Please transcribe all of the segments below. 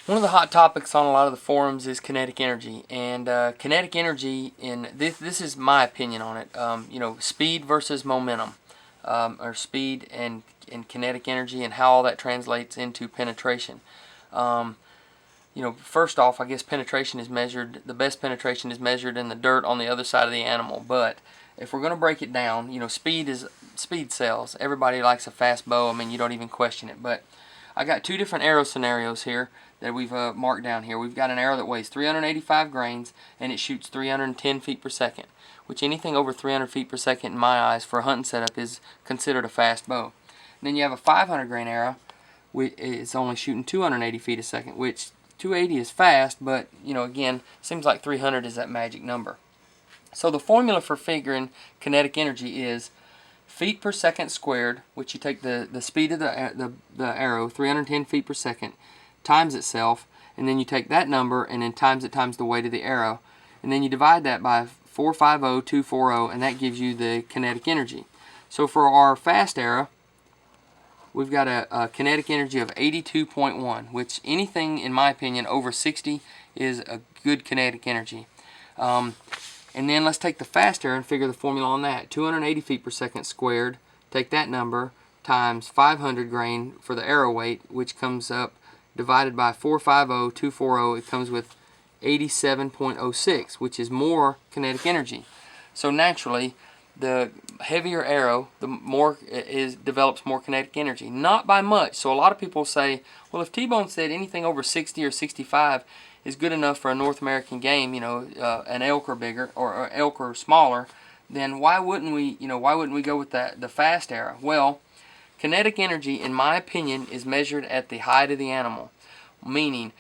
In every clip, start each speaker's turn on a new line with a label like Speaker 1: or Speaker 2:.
Speaker 1: One of the hot topics on a lot of the forums is kinetic energy, and kinetic energy, in this is my opinion on it. Speed versus momentum, or speed and kinetic energy, and how all that translates into penetration. First off, I guess penetration is measured. The best penetration is measured in the dirt on the other side of the animal. But if we're going to break it down, speed sells. Everybody likes a fast bow. I mean, you don't even question it. But I got two different arrow scenarios here that we've marked down here. We've got an arrow that weighs 385 grains and it shoots 310 feet per second, which anything over 300 feet per second in my eyes for a hunting setup is considered a fast bow. And then you have a 500 grain arrow, which is only shooting 280 feet a second, which 280 is fast, but again, seems like 300 is that magic number. So the formula for figuring kinetic energy is feet per second squared, which you take the speed of the arrow, 310 feet per second, times itself, and then you take that number and then times it times the weight of the arrow, and then you divide that by 450,240, and that gives you the kinetic energy. So for our fast arrow, we've got a kinetic energy of 82.1, which anything, in my opinion, over 60 is a good kinetic energy. And then let's take the fast arrow and figure the formula on that. 280 feet per second squared, take that number, times 500 grain for the arrow weight, which comes up, divided by 450,240, it comes with 87.06, which is more kinetic energy. So naturally, the heavier arrow, the more develops more kinetic energy. Not by much. So a lot of people say, well, if T-Bone said anything over 60 or 65 is good enough for a North American game, an elk or bigger, or elk or smaller, then why wouldn't we go with the fast arrow? Well, kinetic energy, in my opinion, is measured at the height of the animal, meaning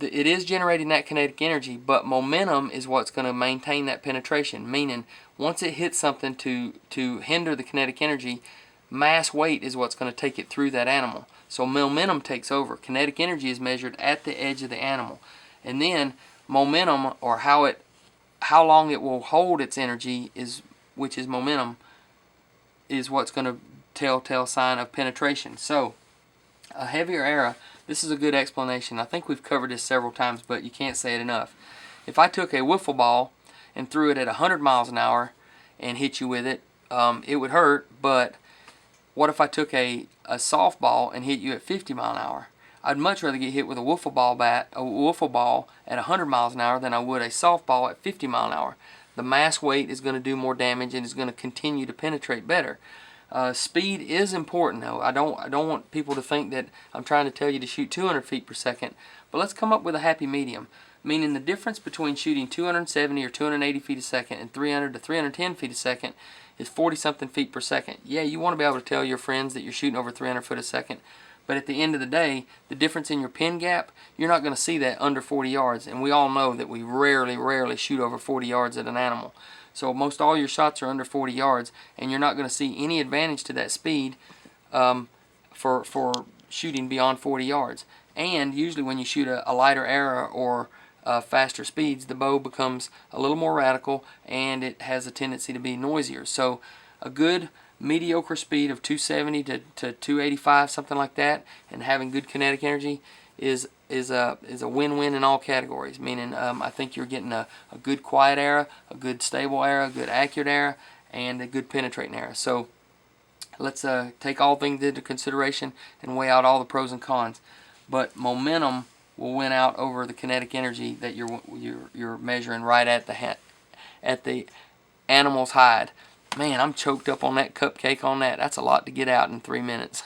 Speaker 1: it is generating that kinetic energy, but momentum is what's going to maintain that penetration, meaning once it hits something to hinder the kinetic energy, mass weight is what's going to take it through that animal. So momentum takes over. Kinetic energy is measured at the edge of the animal, and then momentum, or how long it will hold its energy, which is momentum, is what's going to telltale sign of penetration. So a heavier arrow, this is a good explanation. I think we've covered this several times, but you can't say it enough. If I took a wiffle ball and threw it at 100 miles an hour and hit you with it, it would hurt. But what if I took a softball and hit you at 50 mile an hour? I'd much rather get hit with a wiffle ball at 100 miles an hour than I would a softball at 50 mile an hour. The mass weight is going to do more damage and is going to continue to penetrate better. Speed is important, though. I don't want people to think that I'm trying to tell you to shoot 200 feet per second, but let's come up with a happy medium, meaning the difference between shooting 270 or 280 feet a second and 300 to 310 feet a second is 40-something feet per second. Yeah, you want to be able to tell your friends that you're shooting over 300 foot a second, but at the end of the day, the difference in your pin gap, you're not going to see that under 40 yards, and we all know that we rarely shoot over 40 yards at an animal. So most all your shots are under 40 yards, and you're not going to see any advantage to that speed for shooting beyond 40 yards. And usually when you shoot a lighter arrow or faster speeds, the bow becomes a little more radical, and it has a tendency to be noisier. So a good mediocre speed of 270 to 285, something like that, and having good kinetic energy is a win-win in all categories. Meaning, I think you're getting a good quiet arrow, a good stable arrow, a good accurate arrow, and a good penetrating arrow. So let's take all things into consideration and weigh out all the pros and cons. But momentum will win out over the kinetic energy that you're measuring right at the animal's hide. Man, I'm choked up on that cupcake on that. That's a lot to get out in 3 minutes.